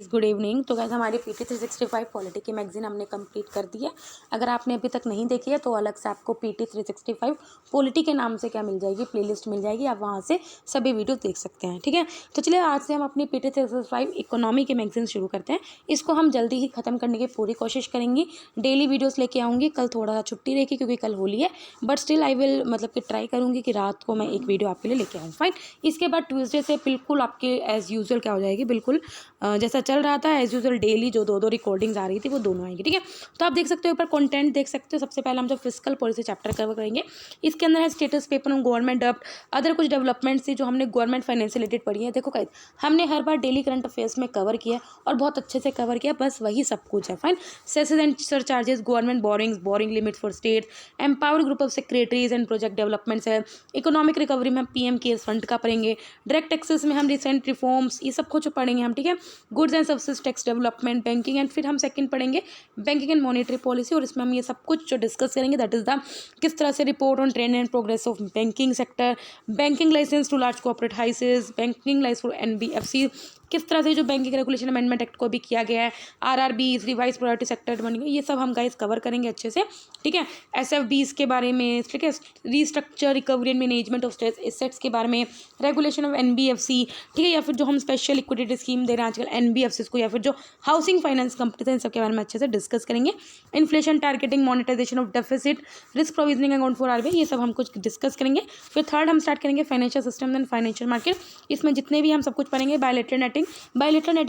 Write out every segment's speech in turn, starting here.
Good evening. तो guys हमारी PT 365 polity की मैगजीन हमने कंप्लीट कर दी है। अगर आपने अभी तक नहीं देखी है तो अलग से आपको PT 365 पॉलिटी के नाम से क्या मिल जाएगी, प्लेलिस्ट मिल जाएगी। आप वहाँ से सभी वीडियो देख सकते हैं, ठीक है। तो चलिए आज से हम अपनी PT 365 इकोनॉमी की मैगजीन शुरू करते हैं। इसको हम जल्दी ही ख़त्म करने की पूरी कोशिश करेंगे। डेली वीडियोज़ लेके आऊँगी। कल थोड़ा सा छुट्टी रहेगी क्योंकि कल होली है, बट स्टिल आई विल मतलब कि ट्राई करूँगी कि रात को मैं एक वीडियो आपके लिए लेके आऊँ। फाइन। इसके बाद ट्यूसडे से बिल्कुल आपके एज़ यूजुअल क्या हो जाएगी, बिल्कुल जैसा चल रहा था एज यूजुअल डेली जो दो रिकॉर्डिंग्स आ रही थी वो दोनों आएंगी, ठीक है। तो आप देख सकते हो, ऊपर कंटेंट देख सकते हो। सबसे पहले हम जो फिस्कल पॉलिसी चैप्टर कवर करेंगे, इसके अंदर है स्टेटस पेपर ऑन गवर्नमेंट डेब्ट, अदर कुछ डेवलपमेंट्स थी जो हमने गवर्नमेंट फाइनेंस से रिलेटेड पढ़ी है। देखो गाइस, हमने हर बार डेली करंट अफेयर्स में कवर किया और बहुत अच्छे से कवर किया, बस वही सब कुछ है। Fine. सेसेस and surcharges, government borings, boring limit for state, empowered group of secretaries and project developments है। इकोनॉमिक रिकवरी में हम PM केयर्स फंड का पढ़ेंगे। डायरेक्ट टैक्सेस में हम रिसेंट रिफॉर्म्स, ये सब कुछ पढ़ेंगे हम, ठीक है। Goods and services tax development, banking and फिर हम सेकंड पढ़ेंगे बैंकिंग एंड मॉनेटरी पॉलिसी, और इसमें हम ये सब कुछ जो डिस्कस करेंगे दैट इज द किस तरह से report on trend and progress of banking sector, banking licence to large corporate houses, banking licence for NBFC, किस तरह से जो बैंकिंग रेगुलेशन अमेंडमेंट एक्ट को भी किया गया है, RRBs, रिवाइज प्रायोरिटी सेक्टर बन गए, ये सब हम गाइस कवर करेंगे अच्छे से, ठीक है। SFBs के बारे में, ठीक है, restructure recovery and management of stress assets के बारे में, रेगुलेशन ऑफ NBFC, ठीक है, या फिर जो हम स्पेशल लिक्विडिटी स्कीम दे रहे हैं आजकल NBFCs को, या फिर जो हाउसिंग फाइनेंस कंपनीज हैं, इन सब के बारे में अच्छे से डिस्कस करेंगे। Inflation targeting, monetisation of deficit, risk provisioning account for RBI, ये सब हम कुछ डिस्कस करेंगे। फिर थर्ड हम स्टार्ट करेंगे financial system and financial market. इसमें जितने भी हम सब कुछ पढ़ेंगे। बायलैटरल नेटिंग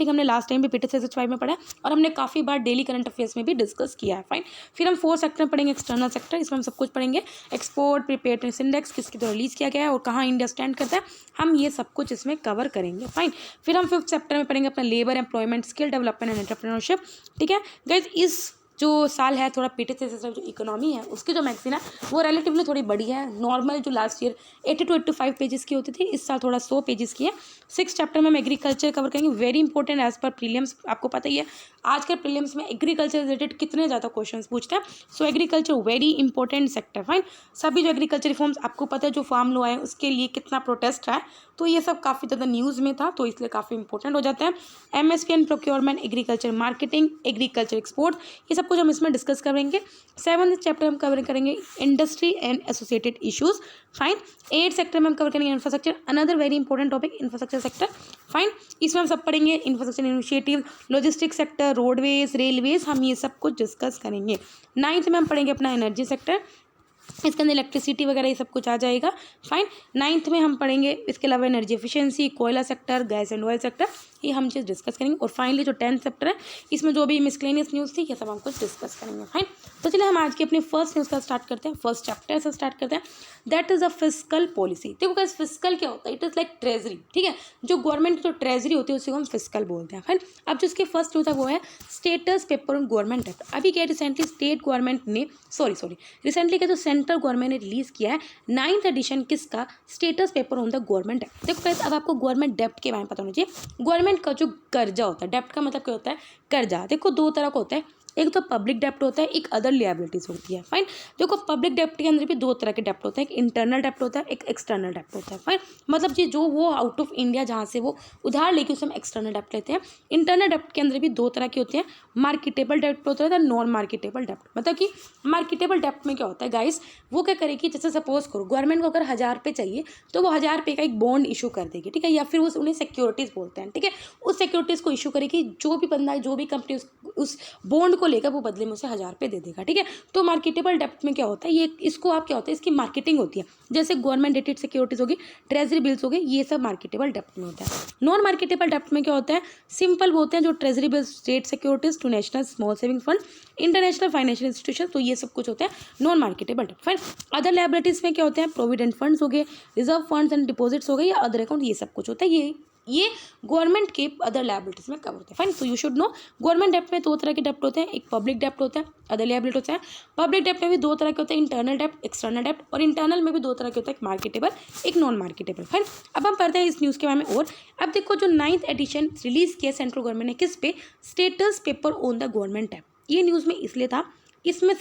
हमने लास्ट टाइम भी PT 365 में पढ़ा है और हमने काफ़ी बार डेली करंट अफेयर्स में भी डिस्कस किया है। फाइन। फिर हम 4 सेक्टर पढ़ेंगे, एक्सटर्नल सेक्टर, इसमें हम सब कुछ पढ़ेंगे। एक्सपोर्ट प्रिपेयर्डनेस इंडेक्स किसकी तरह रिलीज किया गया है और कहाँ इंडिया स्टैंड करता है, हम ये सब कुछ इसमें कवर करेंगे। फाइन। फिर हम 5th चैप्टर में पढ़ेंगे अपना labour employment, skill development and entrepreneurship, ठीक है। गाइस, इस जो साल है थोड़ा PT 365 जो इकोनॉमी है उसकी जो मैगजीन है वो रिलेटिवली थोड़ी बड़ी है। नॉर्मल जो लास्ट ईयर 80 to 85 पेजेस की होती थी, इस साल थोड़ा 100 पेजेस की है। 6th चैप्टर में हम एग्रीकल्चर कवर करेंगे, very important as per prelims. आपको पता ही है आज के प्रीलिम्स में एग्रीकल्चर रिलेटेड कितने ज़्यादा क्वेश्चंस पूछते हैं। सो agriculture very important sector. Fine. सभी जो एग्रीकल्चर रिफॉर्म्स, आपको पता है जो फार्म लॉ है उसके लिए कितना प्रोटेस्ट है, तो ये सब काफ़ी ज़्यादा न्यूज़ में था, तो इसलिए काफ़ी इंपॉर्टेंट हो जाता है। MSP and procurement, agriculture marketing, agriculture export, ये सब कुछ हम इसमें डिस्कस करेंगे। 7th चैप्टर हम कवर करेंगे industry and associated issues. Fine. 8th sector में हम कवर करेंगे infrastructure, another very important topic infrastructure sector. Fine. इसमें हम सब पढ़ेंगे infrastructure initiative, logistic sector, roadways, railways, हम ये सब कुछ डिस्कस करेंगे। 9th में हम पढ़ेंगे अपना एनर्जी सेक्टर, इसके अंदर इलेक्ट्रिसिटी वगैरह ये सब कुछ आ जाएगा। फाइन। 9th में हम पढ़ेंगे इसके अलावा एनर्जी एफिशिएंसी, कोयला sector, gas and oil sector, ये हम चीज़ डिस्कस करेंगे। और फाइनली जो 10th चैप्टर है इसमें जो भी मिसलेनियस न्यूज़ थी ये सब हम कुछ डिस्कस करेंगे। फाइन। तो चलिए हम आज की अपनी फर्स्ट न्यूज़ का स्टार्ट करते हैं, फर्स्ट चैप्टर से स्टार्ट करते हैं, that is a fiscal policy. देखो गाइस, फिस्कल क्या होता है, इट इज़ लाइक ट्रेजरी, ठीक है। जो गवर्नमेंट जो ट्रेजरी होती है उसी को हम फिस्कल बोलते हैं। फाइन। अब जो इसकी फर्स्ट न्यूज़ है वो है स्टेटस पेपर ऑन गवर्नमेंट डेब्ट। अभी क्या रिसेंटली स्टेट गवर्नमेंट ने रिसेंटली क्या जो सेंट्रल गवर्नमेंट ने रिलीज किया है 9th एडिशन किसका, status paper on the government डेब्ट। देखो गाइस, अब आपको गवर्नमेंट डेब्ट के बारे में पता होना चाहिए। गवर्नमेंट का जो कर्जा होता है, डेब्ट का मतलब क्या होता है, कर्जा। देखो 2 तरह का होता है, एक तो पब्लिक डेब्ट होता है, एक अदर लिएबिलिटीज होती है। फाइन। देखो पब्लिक डेब्ट के अंदर भी 2 तरह के डेब्ट होते हैं, एक इंटरनल डेब्ट होता है, एक एक्सटर्नल डेब्ट होता है। फाइन। मतलब जी जो वो आउट ऑफ इंडिया जहाँ से वो उधार लेके उसे हम एक्सटर्नल डेब्ट लेते हैं। इंटरनल डेब्ट के अंदर भी 2 तरह के होते हैं, मार्केटेबल डेब्ट होता है, नॉन मार्केटेबल डेब्ट। मतलब कि मार्केटेबल डेब्ट में क्या होता है गाइस, वो क्या करेगी, जैसे सपोज करो गवर्नमेंट को अगर 1000 रुपये चाहिए तो वो 1000 रुपये का एक बॉन्ड इशू कर देगी, ठीक है, या फिर उन्हें सिक्योरिटीज़ बोलते हैं, ठीक है। उस सिक्योरिटीज़ को इशू करेगी, जो भी बंदा जो भी कंपनी उस बॉन्ड को लेकर वो बदले में उसे 1000 रुपये दे देगा, ठीक है। तो मार्केटेबल डेब्ट में क्या होता है, ये इसको आप क्या होता है, इसकी मार्केटिंग होती है, जैसे गवर्नमेंट डेटेड सिक्योरिटीज होगी, ट्रेजरी बिल्स हो गई, ये सब मार्केटेबल डेब्ट में होता है। नॉन मार्केटेबल डेब्ट में क्या होता है, सिंपल होते हैं जो treasury bills, state securities to national small saving fund, international financial institution, तो ये सब कुछ होता है नॉन मार्केटेबल डेब्ट। फाइन। अदर लायबिलिटीज में क्या होते हैं, प्रोविडेंट फंड्स हो गए, रिजर्व फंड्स एंड डिपॉजिट्स हो गए, या अदर अकाउंट, ये सब कुछ होता है। ये गवर्नमेंट के अदर लायबिलिटीज में कवर होते हैं। Fine. So you should know government डेब्ट में 2 तरह के डेब्ट होते हैं, एक पब्लिक डेब्ट होता है, अदर लायबिलिटी होता है। पब्लिक डेब्ट में भी 2 तरह के होते हैं, इंटरनल डेब्ट, एक्सटर्नल डेब्ट, और इंटरनल में भी 2 तरह के होते हैं, एक मार्केटेबल, एक नॉन मार्केटेबल। फाइन। अब हम पढ़ते हैं इस न्यूज़ के बारे में। और अब देखो जो 9th एडिशन रिलीज किया सेंट्रल गवर्नमेंट ने किस पे, status paper on the government डेब्ट। ये न्यूज़ में इसलिए था इसमें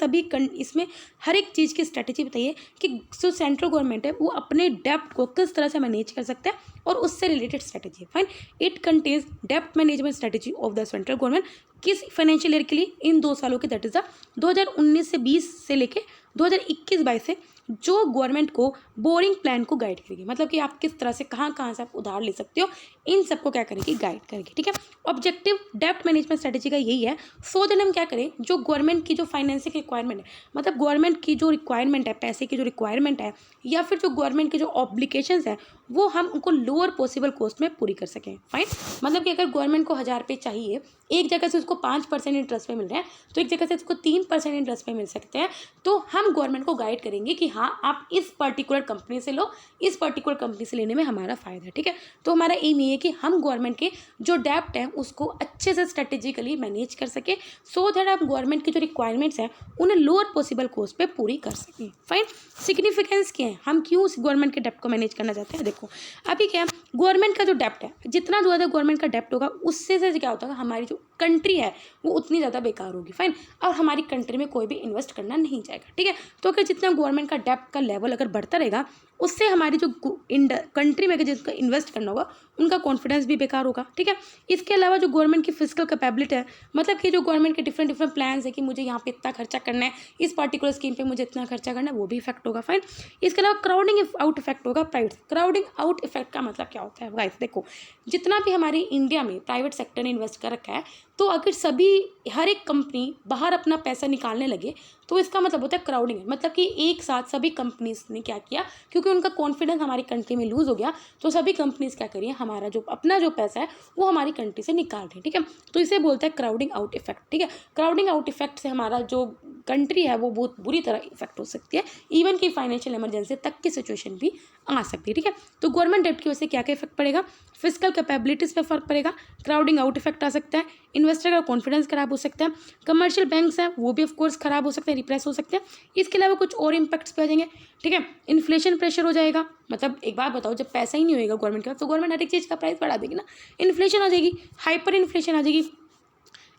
इसमें हर एक चीज़ की स्ट्रेटेजी बताइए कि जो सेंट्रल गवर्नमेंट है वो अपने डेप्ट को किस तरह से मैनेज कर सकता है और उससे रिलेटेड स्ट्रेटेजी है। फाइन, इट कंटेन्स डेप्ट management strategy of the central government. किस फाइनेंशियल ईयर के लिए? इन 2 सालों के, दैट इज द 2019 से 20 से लेके 2021-22 से, जो गवर्नमेंट को बोरिंग प्लान को गाइड करेगी। मतलब कि आप किस तरह से कहाँ कहाँ से आप उधार ले सकते हो, इन सबको क्या करेगी? गाइड करेगी। ठीक है, ऑब्जेक्टिव डेप्ट मैनेजमेंट स्ट्रेटेजी का यही है। सो देन हम क्या करें, जो गवर्नमेंट की जो फाइनेंसिंग रिक्वायरमेंट है, मतलब गवर्नमेंट की जो रिक्वायरमेंट है, पैसे की जो रिक्वायरमेंट है, या फिर जो गवर्नमेंट के जो ऑब्लिगेशंस है, वो हम उनको लोअर पॉसिबल कॉस्ट में पूरी कर सकें। फाइन, मतलब कि अगर गवर्नमेंट को 1000 रुपये चाहिए, एक जगह से उसको 5% इंटरेस्ट पे मिल रहे हैं, तो एक जगह से उसको 3% इंटरेस्ट पे मिल सकते हैं, तो हम गवर्नमेंट को गाइड करेंगे कि हाँ आप इस पर्टिकुलर कंपनी से लो, इस पर्टिकुलर कंपनी से लेने में हमारा फ़ायदा है। ठीक है, तो हमारा एम ये है कि हम गवर्नमेंट के जो डेप्ट हैं उसको अच्छे से स्ट्रेटेजिकली मैनेज कर सके, सो दैट आप गवर्नमेंट की जो रिक्वायरमेंट्स हैं उन्हें लोअर पॉसिबल कॉस्ट पे पूरी कर सकें। फाइन, सिग्निफिकेंस क्या है, हम क्यों उस गवर्नमेंट के डेप्ट को मैनेज करना चाहते हैं? देखो अभी क्या है, गवर्नमेंट का जो डेप्ट है, जितना ज़्यादा गवर्नमेंट का डेप्ट होगा उससे से क्या होता है, हमारी जो कंट्री है वो उतनी ज़्यादा बेकार होगी। फाइन, और हमारी कंट्री में कोई भी इन्वेस्ट करना नहीं जाएगा। ठीक है, तो अगर जितना गवर्नमेंट का डेप्ट का लेवल अगर बढ़ता रहेगा, उससे हमारी जो कंट्री में अगर जिसका इन्वेस्ट करना होगा उनका कॉन्फिडेंस भी बेकार होगा। ठीक है, इसके अलावा जो गवर्नमेंट की फिजिकल कैपेबिलिटी है, मतलब कि जो गवर्नमेंट के डिफरेंट प्लान्स है कि मुझे यहाँ पे इतना खर्चा करना है, इस पर्टिकुलर स्कीम पे मुझे इतना खर्चा करना है, वो भी इफेक्ट होगा। फाइन, इसके अलावा क्राउडिंग आउट इफेक्ट होगा प्राइवेट। क्राउडिंग आउट इफेक्ट का मतलब क्या होता है गाइस? देखो, जितना भी हमारे इंडिया में प्राइवेट सेक्टर ने इन्वेस्ट कर रखा है, तो अगर हर एक कंपनी बाहर अपना पैसा निकालने लगे, तो इसका मतलब होता है क्राउडिंग। मतलब कि एक साथ सभी कंपनीज ने क्या किया, क्योंकि उनका कॉन्फिडेंस हमारी कंट्री में लूज हो गया, तो सभी कंपनीज क्या करिए, हमारा जो अपना जो पैसा है वो हमारी कंट्री से निकाल रहे हैं। ठीक है, तो इसे बोलते हैं क्राउडिंग आउट इफेक्ट। ठीक है, क्राउडिंग आउट इफेक्ट से हमारा जो कंट्री है वो बहुत बुरी तरह इफेक्ट हो सकती है, इवन कि फाइनेंशियल इमरजेंसी तक की सिचुएशन भी आ सकती है। ठीक है, तो गवर्नमेंट डेब्ट की वजह से क्या क्या इफेक्ट पड़ेगा? फिजिकल कैपेबिलिटीज पे फर्क पड़ेगा, क्राउडिंग आउट इफेक्ट आ सकता है, इन्वेस्टर का कॉन्फिडेंस खराब हो सकता है, कमर्शियल बैंक्स हैं वो भी ऑफ कोर्स खराब हो सकते हैं, रिप्रेस हो सकते हैं। इसके अलावा कुछ और इम्पैक्ट्स पे आ जाएंगे। ठीक है, इन्फ्लेशन प्रेशर हो जाएगा। मतलब एक बात बताओ, जब पैसा ही नहीं होएगा गवर्नमेंट के पास, तो गवर्नमेंट हर एक चीज़ का प्राइस बढ़ा देगी ना, इन्फ्लेशन आ जाएगी, हाइपर इन्फ्लेशन आ जाएगी,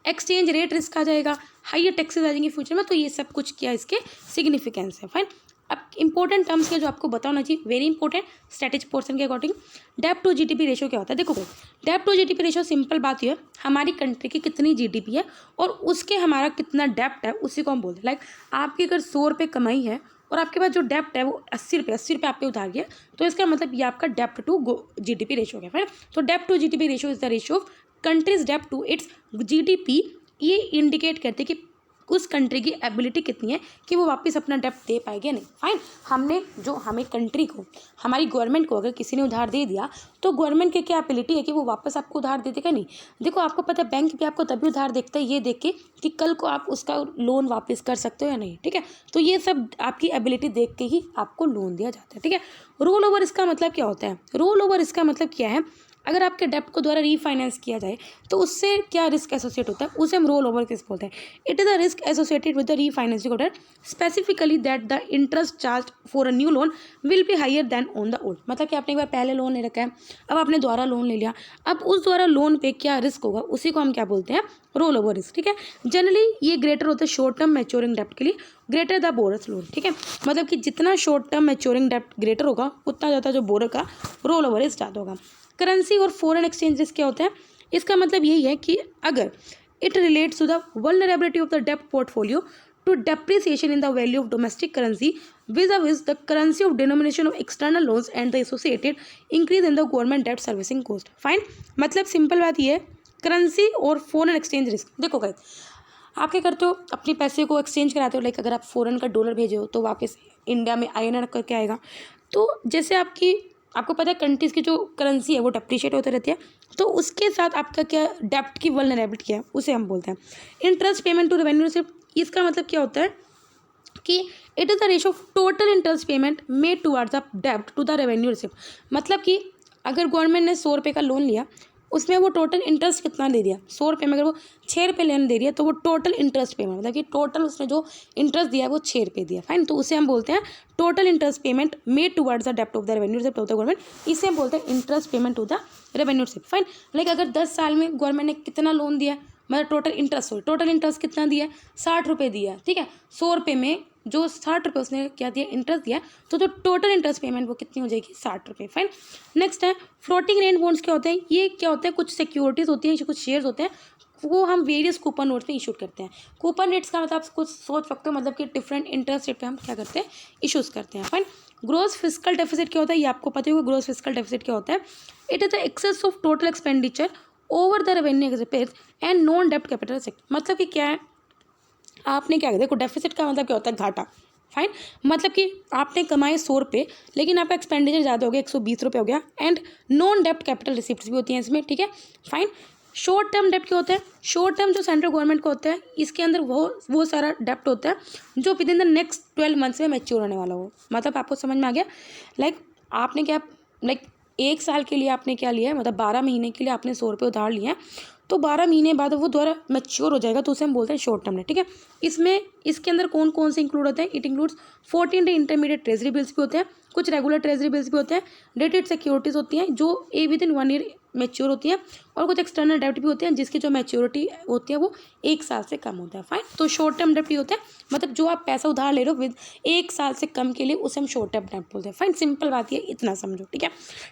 एक्सचेंज रेट रिस्क आ जाएगा, हाइयर टैक्सेस आ जाएंगे फ्यूचर में। तो ये सब कुछ क्या इसके सिग्निफिकेंस है। फाइन, अब इंपॉर्टेंट टर्म्स के जो आपको बताना चाहिए, वेरी इंपॉर्टेंट स्ट्रेटेजी पोर्शन के अकॉर्डिंग, डेप्ट टू जीडीपी रेशियो क्या होता है? देखो भाई, डेप्ट टू जीडीपी रेशियो सिंपल बात ये है, हमारी कंट्री की कितनी जीडीपी है और उसके हमारा कितना डेप्ट है, उसी को हम बोलते हैं। लाइक आपकी अगर 100 रुपये कमाई है और आपके पास जो डेप्ट है वो 80 रुपये आप पे उधार गया, तो इसका मतलब ये आपका डेप्ट टू जीडीपी रेशियो है। फाइन, तो डेप्ट to GDP ratio is the ratio of countries dept to it's GDP. ये इंडिकेट करते हैं कि उस कंट्री की एबिलिटी कितनी है कि वो वापस अपना डेप्ट दे पाएगी नहीं। फाइन, हमने जो हमें कंट्री को, हमारी गवर्नमेंट को अगर किसी ने उधार दे दिया, तो गवर्नमेंट की क्या एबिलिटी है कि वो वापस आपको उधार दे देगा नहीं। देखो आपको पता है, बैंक भी आपको तभी उधार देखता है ये देख के कि कल को आप उसका लोन वापस कर सकते हो या नहीं। ठीक है, तो ये सब आपकी एबिलिटी देख के ही आपको लोन दिया जाता है। ठीक है, रोल ओवर इसका मतलब क्या होता है? रोल ओवर इसका मतलब क्या है, अगर आपके डेप्ट को द्वारा रीफाइनेंस किया जाए तो उससे क्या रिस्क एसोसिएट होता है, उसे हम रोल ओवर किस बोलते हैं? It is a risk associated with the refinancing order, specifically that the interest charge for a new loan will be higher than on the old. मतलब कि आपने एक बार पहले लोन ले रखा है, अब आपने दोबारा लोन ले लिया, अब उस द्वारा लोन पे क्या रिस्क होगा उसी को हम क्या बोलते हैं? Roll over risk. ठीक है, जनरली ये ग्रेटर होता है शॉर्ट टर्म मैच्योरिंग डेप्ट के लिए, ग्रेटर द बोरस लोन। ठीक है, मतलब कि जितना शॉर्ट टर्म मैच्योरिंग डेप्ट ग्रेटर होगा, उतना ज़्यादा जो बोरर का रोल ओवर रिस्क ज़्यादा होगा। करेंसी और फॉरेन एक्सचेंज रिस्क क्या होता है? इसका मतलब यही है कि अगर it relates to the vulnerability of the डेप्ट portfolio to depreciation in the value of domestic currency vis-a-vis the currency of denomination of external loans and the associated increase in the government debt servicing cost. Fine, मतलब simple बात ये है, currency और foreign exchange risk. देखो guys, आप क्या करते हो, अपने पैसे को एक्सचेंज कराते हो। लाइक अगर आप फॉरेन का डॉलर भेजे हो तो वापस इंडिया में INR करके आएगा। तो जैसे आपको पता है कंट्रीज़ की जो करेंसी है वो डेप्रिशिएट होते रहती है, तो उसके साथ आपका क्या डेप्ट की वल्नरेबिलिटी क्या है उसे हम बोलते हैं interest payment to revenue receipt. इसका मतलब क्या होता है कि it is the ratio of total interest payment made towards the डेप्ट टू द रेवेन्यू रिसिप्ट। मतलब कि अगर गवर्नमेंट ने 100 रुपये का लोन लिया, उसमें वो टोटल इंटरेस्ट कितना दे दिया, 100 रुपये में अगर वो 6 रुपये लेने दे रही है, तो वो टोटल इंटरेस्ट पेमेंट, मतलब कि टोटल उसने जो इंटरेस्ट दिया है वो 6 रुपये दिया। फाइन, तो उसे हम बोलते हैं total interest payment made towards the डेप्ट of the revenue receipt of the government. इसे हम बोलते हैं interest payment to the revenue receipt. Fine, like अगर 10 साल में गवर्नमेंट ने कितना लोन दिया है, मतलब टोटल इंटरेस्ट कितना दिया है, 60 रुपये दिया है, ठीक है। 100 रुपये में जो 60 रुपये उसने क्या दिया, इंटरेस्ट दिया, तो टोटल इंटरेस्ट पेमेंट वो कितनी हो जाएगी, 60 रुपये। फाइन। नेक्स्ट है फ्लोटिंग रेट बॉन्ड्स। क्या होते हैं, ये क्या होते हैं, कुछ सिक्योरिटीज़ होती हैं, कुछ शेयर्स होते हैं, वो हम वेरियस कूपन नोट्स में इशू करते हैं। कूपन रेट्स का मतलब आप कुछ सोच सकते हो, मतलब कि डिफरेंट इंटरेस्ट रेट पे हम क्या करते हैं, इशूज़ करते हैं। फाइन। ग्रॉस फिस्कल डेफिसिट क्या होता है, ये आपको पता ही होगा। ग्रॉस फिस्कल डेफिसिट क्या होता है, it is the excess of total expenditure over the revenue expense and non डेप्ट कैपिटल सेक्टर। मतलब कि क्या है, आपने क्या, देखो डेफिसिट का मतलब क्या होता है, घाटा। फाइन। मतलब कि आपने कमाए 100 रुपये, लेकिन आपका एक्सपेंडिचर ज़्यादा हो गया, 120 रुपये हो गया, एंड नॉन डेप्ट कैपिटल रिसिप्ट्स भी होती हैं इसमें, ठीक है। फाइन। शॉर्ट टर्म डेप्ट क्या होता है, शॉर्ट टर्म जो सेंट्रल गवर्नमेंट का होता है, इसके अंदर वो सारा डेप्ट होता है जो with in the next 12 months में मैच्योर होने वाला हो। मतलब आपको समझ में आ गया, लाइक आपने क्या, लाइक 1 साल के लिए आपने क्या लिया है, मतलब 12 महीने के लिए आपने 100 रुपये उधार लिए हैं, तो 12 महीने बाद वो दोबारा मैच्योर हो जाएगा, तो उसे हम बोलते हैं शॉर्ट टर्म डेट, ठीक है। इसमें इसके अंदर कौन कौन से इंक्लूड होते हैं, it includes 14 day intermediate treasury bills भी होते हैं, कुछ रेगुलर ट्रेजरी बिल्स भी होते हैं, डेटेड सिक्योरिटीज होती हैं जो विद इन 1 ईयर मैच्योर होती हैं, और कुछ एक्सटर्नल डेप्ट भी होते हैं जिसकी जो मैच्योरिटी होती है वो 1 साल से कम होता है। फाइन। तो शॉर्ट टर्म डेप्ट होता है, मतलब जो आप पैसा उधार ले रहे हो विद 1 साल से कम के लिए, उसे हम शॉर्ट टर्म डेप्ट बोलते हैं। फाइन। सिंपल बात ये, इतना समझो, ठीक है।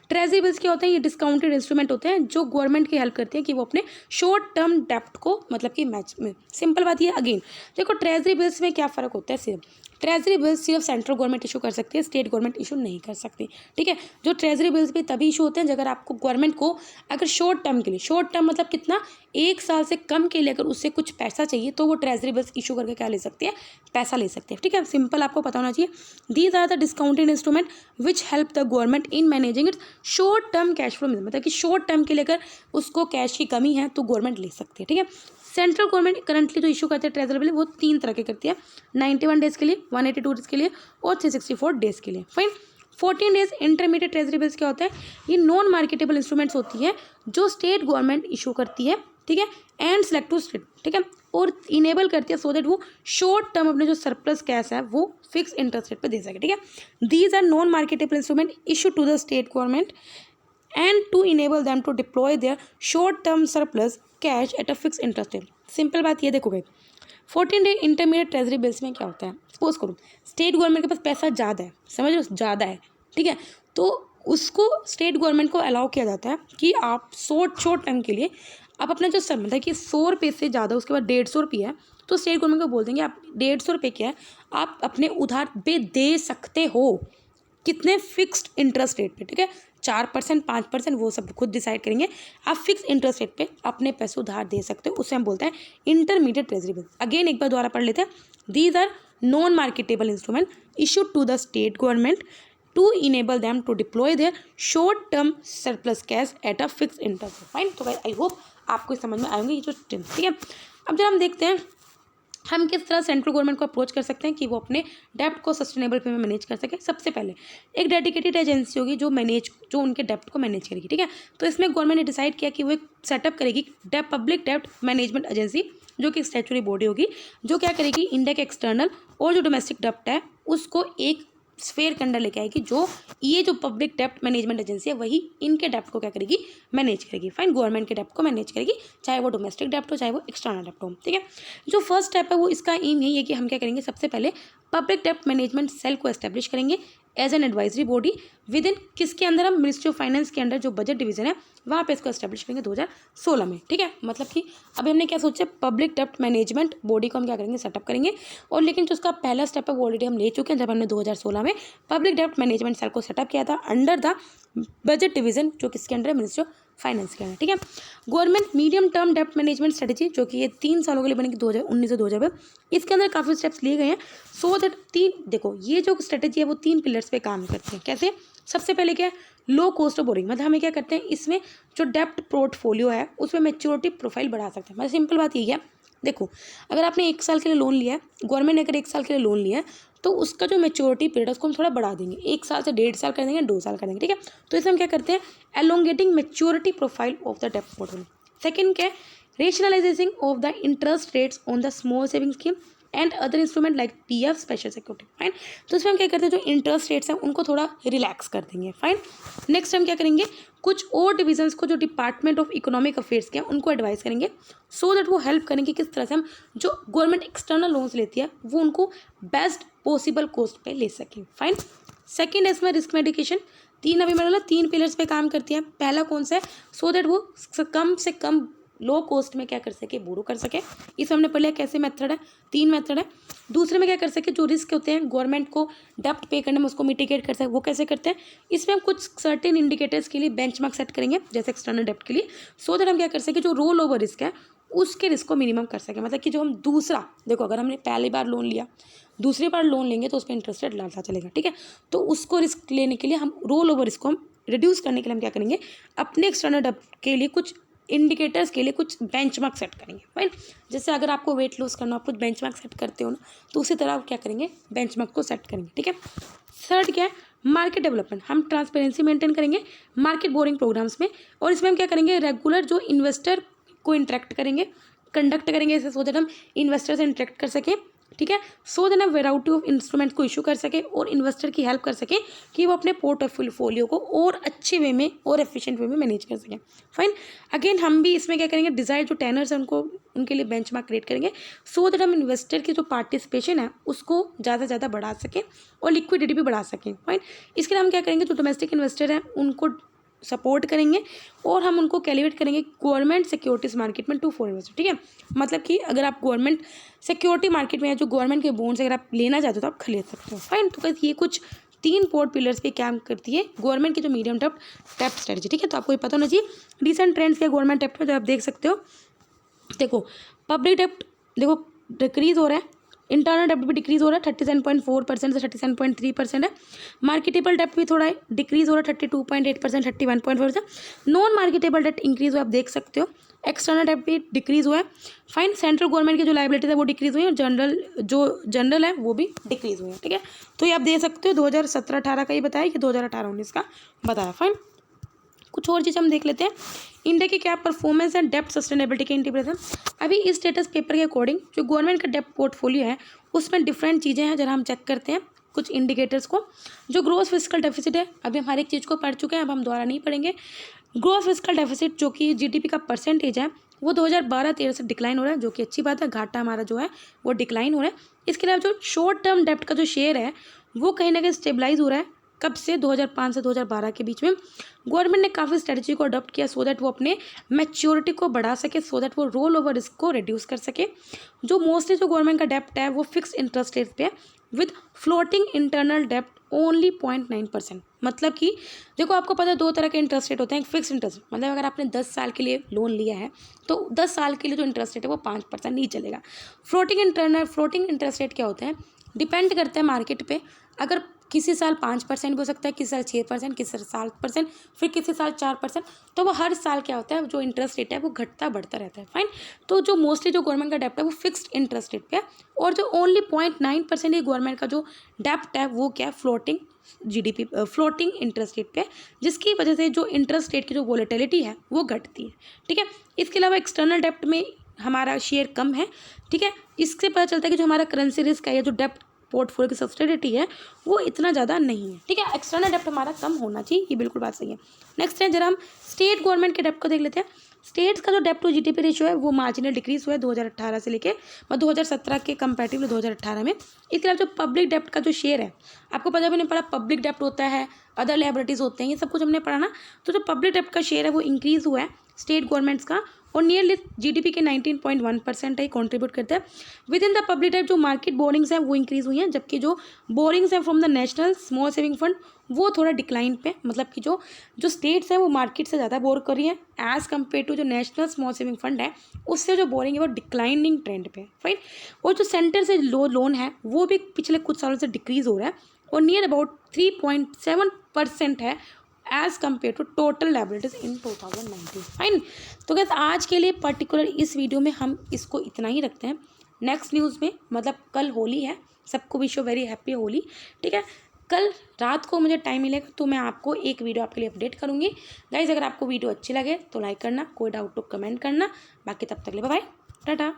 ट्रेजरी बिल्स क्या होते हैं, ये डिस्काउंटेड इंस्ट्रूमेंट होते हैं जो गवर्नमेंट की हेल्प करते हैं कि वो अपने शॉर्ट टर्म डेप्ट को मतलब कि मैच में। सिंपल बात ये, अगेन देखो ट्रेजरी बिल्स में क्या फ़र्क होता है, सिर्फ ट्रेजरी बिल्स सिर्फ सेंट्रल गवर्नमेंट इशू कर सकती है, स्टेट गवर्नमेंट इशू नहीं कर सकती, ठीक है। जो ट्रेजरी बिल्स भी तभी इशू होते हैं अगर आपको गवर्नमेंट को अगर शॉर्ट टर्म के लिए, शॉर्ट टर्म मतलब कितना, 1 साल से कम के लिए अगर उससे कुछ पैसा चाहिए तो वो ट्रेजरी बिल्स इशू करके क्या ले सकती है, पैसा ले सकते हैं, ठीक है। सिंपल आपको पता होना चाहिए। These are the discounted instrument which help the government in managing its short term cash flow. मतलब कि शॉर्ट टर्म के लिए अगर उसको कैश की कमी है तो गवर्नमेंट ले सकती है, ठीक है। सेंट्रल गवर्नमेंट करंटली जो इशू करते हैं ट्रेजरी बिल, वो 3 तरह के करती है, 91 डेज के लिए, 182 डेज के लिए, और 364 डेज के लिए। Fine. 14 days intermediate treasury bills क्या होता है, ये नॉन मार्केटेबल इंस्ट्रूमेंट्स होती है जो स्टेट गवर्नमेंट इशू करती है, ठीक है, एंड सेलेक्ट टू स्टेट, ठीक है, और इनेबल करती है सो दैट वो शॉर्ट टर्म अपने जो सरप्लस कैश है वो फिक्स इंटरेस्ट रेट पर दे सके, ठीक है। These are non marketable instrument issue to the state government and to enable them to deploy their short term surplus cash at a fixed interest rate। Simple बात ये देखो भाई, 14 डे इंटरमीडिएट ट्रेजरी बिल्स में क्या होता है, suppose करो state government के पास पैसा ज़्यादा है, समझ लो ज़्यादा है, ठीक है, तो उसको स्टेट गवर्नमेंट को अलाउ किया जाता है कि आप शॉर्ट टर्म के लिए आप अपना जो सर मतलब कि 100 रुपये से ज़्यादा, उसके बाद 150 रुपये है, तो स्टेट गवर्नमेंट को बोल देंगे आप 150 रुपये क्या है, आप अपने उधार पे दे सकते हो, कितने, फिक्स्ड इंटरेस्ट रेट पे, ठीक है, 4%, 5%, वो सब खुद डिसाइड करेंगे, आप फिक्स इंटरेस्ट रेट पे अपने पैसे उधार दे सकते हो, उसे हम बोलते हैं इंटरमीडिएट ट्रेजरी बिल। अगेन एक बार दोबारा पढ़ लेते हैं। These are non marketable instrument issued to the state government to enable them to deploy their short term surplus cash at a fix interest. Fine. तो आई होप आपको समझ में आएंगे ये जो, ठीक है। अब जब हम देखते हैं हम किस तरह सेंट्रल गवर्नमेंट को अप्रोच कर सकते हैं कि वो अपने डेप्ट को सस्टेनेबल वे में मैनेज कर सके। सबसे पहले एक डेडिकेटेड एजेंसी होगी जो उनके डेप्ट को मैनेज करेगी, ठीक है। तो इसमें गवर्नमेंट ने डिसाइड किया कि वो एक सेटअप करेगी पब्लिक डेप्ट मैनेजमेंट एजेंसी, जो कि स्टैट्यूटरी बॉडी होगी, जो क्या करेगी, इंडिया के एक्सटर्नल और जो डोमेस्टिक डेप्ट है उसको एक स्फेयर के अंडर लेके आएगी, जो ये जो पब्लिक डेप्ट मैनेजमेंट एजेंसी है वही इनके डेप्ट को क्या करेगी, मैनेज करेगी। फाइन। गवर्नमेंट के डेप्ट को मैनेज करेगी, चाहे वो डोमेस्टिक डेप्ट हो चाहे वो एक्सटर्नल डेप्ट हो, ठीक है। जो फर्स्ट स्टेप है वो इसका एम यही है कि हम क्या करेंगे, सबसे पहले पब्लिक डेप्ट मैनेजमेंट सेल को एस्टेब्लिश करेंगे as an advisory body within किसके अंदर, हम मिनिस्ट्री ऑफ फाइनेंस के अंडर जो बजट डिवीजन है वहाँ पे इसको एस्टेब्लिश करेंगे 2016 में, ठीक है। मतलब कि अभी हमने क्या सोचा, पब्लिक डेप्ट मैनेजमेंट बॉडी को हम क्या करेंगे, सेटअप करेंगे, और लेकिन जो उसका पहला स्टेप है वो ऑलरेडी हम ले चुके हैं जब हमने 2016 में पब्लिक डेप्ट मैनेजमेंट सेल को सेटअप किया था अंडर द बजट डिवीजन, जो किसके अंडर है, मिनिस्ट्री ऑफ फाइनेंस के अंदर, ठीक है। गवर्नमेंट मीडियम टर्म डेप्ट मैनेजमेंट स्ट्रेटेजी, जो कि ये 3 सालों के लिए बनेगी 2019 से 2020, इसके अंदर काफ़ी स्टेप्स लिए गए हैं सो दैट देखो ये जो स्ट्रेटेजी है वो 3 पिलर्स पे काम करते हैं। कैसे, सबसे पहले क्या है, लो कॉस्ट ऑफ बोरिंग, मतलब हमें क्या करते हैं, इसमें जो डेप्ट पोर्टफोलियो है उसमें मैच्योरिटी प्रोफाइल बढ़ा सकते हैं। मतलब सिंपल बात यही है, देखो अगर आपने 1 साल के लिए लोन लिया है, गवर्नमेंट ने अगर 1 साल के लिए लोन लिया है तो उसका जो मैच्योरिटी पीरियड है उसको हम थोड़ा बढ़ा देंगे, 1 साल से 1.5 साल कर देंगे, 2 साल कर देंगे, ठीक है। तो इसमें हम क्या करते हैं, elongating maturity profile of the डेप्ट पोर्टफोलियो। सेकंड क्या है, rationalisation of the interest rates on the small saving scheme and other instrument like PF special security. Fine, तो इसमें हम क्या करते हैं, जो इंटरेस्ट रेट्स हैं उनको थोड़ा रिलैक्स कर देंगे। फाइन, नेक्स्ट हम क्या करेंगे, कुछ और डिविजन्स को जो डिपार्टमेंट ऑफ इकोनॉमिक अफेयर्स के हैं उनको एडवाइस करेंगे, सो दैट वो हेल्प करेंगे किस तरह से हम जो गवर्नमेंट एक्सटर्नल लोन्स लेती है वो उनको बेस्ट पॉसिबल कॉस्ट पे ले सकें। फाइन, सेकेंड है इसमें रिस्क मेडिकेशन। तीन अभी मैंने बोला 3 पिलर्स पे काम करती है। पहला कौन सा है, सो दैट वो कम से कम लो कॉस्ट में क्या कर सके, बोरो कर सके। इस हमने पढ़ लिया कैसे मेथड है, 3 मेथड है। दूसरे में क्या कर सके, जो रिस्क होते हैं गवर्नमेंट को डेप्ट पे करने में उसको मिटिगेट कर सके, वो कैसे करते हैं। इसमें हम कुछ सर्टेन इंडिकेटर्स के लिए बेंचमार्क सेट करेंगे, जैसे एक्सटर्नल डेप्ट के लिए, सो दैट हम क्या कर सके, जो रोल ओवर रिस्क है उसके रिस्क को मिनिमम कर सके। मतलब कि जो हम दूसरा, देखो अगर हमने पहली बार लोन लिया, दूसरी बार लोन लेंगे तो उस पर इंटरेस्ट रेट बढ़ता चलेगा, ठीक है। तो उसको रिस्क लेने के लिए हम रोल ओवर रिस्क को हम रिड्यूस करने के लिए हम क्या करेंगे, अपने एक्सटर्नल डेप्ट के लिए कुछ इंडिकेटर्स के लिए कुछ बेंचमार्क सेट करेंगे। फाइन, जैसे अगर आपको वेट लॉस करना, आप कुछ बेंचमार्क सेट करते हो ना, तो उसी तरह आप क्या करेंगे, बेंचमार्क को सेट करेंगे, ठीक है। थर्ड क्या है, मार्केट डेवलपमेंट। हम ट्रांसपेरेंसी मेंटेन करेंगे मार्केट बोरिंग प्रोग्राम्स में, और इसमें हम क्या करेंगे, रेगुलर जो इन्वेस्टर को इंटरेक्ट करेंगे, कंडक्ट करेंगे, ऐसे सो दैट हम इन्वेस्टर से इंटरेक्ट कर सकें, ठीक है। सो दैट हम वेराइटी ऑफ इंस्ट्रूमेंट को इशू कर सके और इन्वेस्टर की हेल्प कर सके कि वो अपने पोर्टफोलियो को और अच्छे वे में और एफिशिएंट वे में मैनेज कर सकें। फाइन, अगेन हम भी इसमें क्या करेंगे, डिजायर जो टेनर्स हैं उनको, उनके लिए बेंचमार्क क्रिएट करेंगे, सो दैट हम इन्वेस्टर की जो पार्टिसिपेशन है उसको ज़्यादा से ज़्यादा बढ़ा सकें और लिक्विडिटी भी बढ़ा सकें। फाइन, इसके लिए हम क्या करेंगे, जो डोमेस्टिक इन्वेस्टर हैं उनको सपोर्ट करेंगे और हम उनको कैलिब्रेट करेंगे गवर्नमेंट सिक्योरिटीज़ मार्केट में टू फॉर इन्वेस्टर, ठीक है। मतलब कि अगर आप गवर्नमेंट सिक्योरिटी मार्केट में या जो गवर्नमेंट के बॉन्ड्स अगर आप लेना चाहते हो तो आप खरीद सकते हो। फाइन, तो ये कुछ 3 पोर्ट पिलर्स पे काम करती है गवर्नमेंट की जो मीडियम टर्म स्ट्रेटजी, ठीक है। तो आपको ये पता होना चाहिए रिसेंट ट्रेंड्स क्या गवर्नमेंट डेप्ट में, जो आप देख सकते हो। देखो पब्लिक डेप्ट देखो डिक्रीज हो रहा है, इंटरनल डेप्ट भी डिक्रीज हो रहा है, 37.4% से 37.3% है। मार्केटेबल डेप्ट भी थोड़ा डिक्रीज हो रहा है, 32.8% 31.4%। नॉन मार्केटेबल डेप्ट इंक्रीज हुआ, आप देख सकते हो। एक्सटर्नल डेप्ट भी डिक्रीज हुआ है। फाइन, सेंट्रल गवर्नमेंट की जो लाइबिलिटीज है वो डिक्रीज हुई है, और जनरल है वो भी डिक्रीज हुई है, ठीक है। तो ये आप देख सकते हो 2017-18 का ही बताया कि 2018-19 का बताया। फाइन, कुछ और चीज़ हम देख लेते हैं। इंडिया की क्या परफॉर्मेंस एंड डेप्ट सस्टेनेबिलिटी के इंटीग्रेशन। अभी इस स्टेटस पेपर के अकॉर्डिंग जो गवर्नमेंट का डेप्ट पोर्टफोलियो है उसमें डिफरेंट चीज़ें हैं, जरा हम चेक करते हैं कुछ इंडिकेटर्स को। जो ग्रोस फिस्कल डेफिसिट है, अभी हम हर एक चीज़ को पढ़ चुके हैं, अब हम दोबारा नहीं पढ़ेंगे। ग्रोस फिस्कल डेफिसिट जो कि जीडीपी का परसेंटेज है वो 2012-13 से डिक्लाइन हो रहा है, जो कि अच्छी बात है। घाटा हमारा जो है वो डिक्लाइन हो रहा है। इसके अलावा जो शॉर्ट टर्म डेप्ट का जो शेयर है वो कहीं ना कहीं स्टेबलाइज हो रहा है। कब से, 2005 से 2012 के बीच में गवर्नमेंट ने काफ़ी स्ट्रेटजी को अडॉप्ट किया, सो दैट वो अपने मैच्योरिटी को बढ़ा सके, सो दैट वो रोल ओवर रिस्क को रिड्यूस कर सके। जो मोस्टली जो गवर्नमेंट का डेप्ट है वो फिक्स इंटरेस्ट रेट पे है, विद फ्लोटिंग इंटरनल डेप्ट ओनली 0.9%। मतलब कि देखो आपको पता है 2 तरह के इंटरेस्ट रेट होते हैं। एक फिक्स इंटरेस्ट, मतलब अगर आपने 10 साल के लिए लोन लिया है तो 10 साल के लिए जो इंटरेस्ट रेट है वो 5% नहीं चलेगा। फ्लोटिंग इंटरेस्ट रेट क्या होते हैं, डिपेंड करते हैं मार्केट पे। अगर किसी साल 5% भी हो सकता है, किसी साल 6%, किसी साल 7%, फिर किसी साल 4%, तो वो हर साल क्या होता है, जो इंटरेस्ट रेट है वो घटता बढ़ता रहता है। फाइन, तो जो मोस्टली जो गवर्नमेंट का डेप्ट है वो फिक्स्ड इंटरेस्ट रेट पे है, और जो ओनली 0.9% ही गवर्नमेंट का जो डेप्ट है वो क्या है, फ्लोटिंग इंटरेस्ट रेट पे है, जिसकी वजह से जो इंटरेस्ट रेट की जो वोलेटिलिटी है वो घटती है, ठीक है। इसके अलावा एक्सटर्नल डेप्ट में हमारा शेयर कम है, ठीक है। इससे पता चलता है कि जो हमारा करेंसी रिस्क है या जो डेप्ट पोर्टफोलियो की सब्सिडिटी है वो इतना ज़्यादा नहीं है, ठीक है। एक्सटर्नल डेप्ट हमारा कम होना चाहिए, ये बिल्कुल बात सही है। नेक्स्ट है, जरा हम स्टेट गवर्नमेंट के डेप्ट को देख लेते हैं। स्टेट्स का जो डेप्ट टू जीडीपी रेशियो है वो मार्जिनल डिक्रीज हुआ है 2018 से लेके, और 2017 के कंपैरेटिवली 2018 में। इसके अलावा जो पब्लिक डेप्ट का जो शेयर है, आपको पता भी नहीं पड़ा, पब्लिक डेप्ट होता है, अदर लायबिलिटीज़ होते हैं, ये सब कुछ हमने पढ़ा ना। तो जो पब्लिक डेप्ट का शेयर है वो इंक्रीज़ हुआ है स्टेट गवर्नमेंट्स का, और नियरली जीडीपी के 19.1% है कंट्रीब्यूट करता है। विद इन द पब्लिक डेप्ट जो मार्केट बोरिंग्स हैं वो इंक्रीज़ हुई हैं, जबकि जो बोरिंग्स हैं from the national small saving fund वो थोड़ा डिक्लाइन पे, मतलब कि जो स्टेट्स हैं वो मार्केट से ज़्यादा बोर कर रही हैं एज़ कम्पेयर टू जो नेशनल स्मॉल सेविंग फंड है, उससे जो बोरिंग है वो डिक्लाइनिंग ट्रेंड पे, फाइन। और जो सेंटर से लोन है वो भी पिछले कुछ सालों से डिक्रीज़ हो रहा है, और नियर अबाउट 3.7% है as compare to total liabilities in 2019। Fine, तो गैस आज के लिए पर्टिकुलर इस वीडियो में हम इसको इतना ही रखते हैं। नेक्स्ट न्यूज़ में, मतलब कल होली है, सबको wish you very happy Holi, ठीक है। कल रात को मुझे टाइम मिलेगा तो मैं आपको एक वीडियो आपके लिए अपडेट करूँगी। गाइज अगर आपको वीडियो अच्छी लगे तो लाइक करना, कोई डाउट तो कमेंट करना। बाकी तब तक ले बाय बाय, टाटा।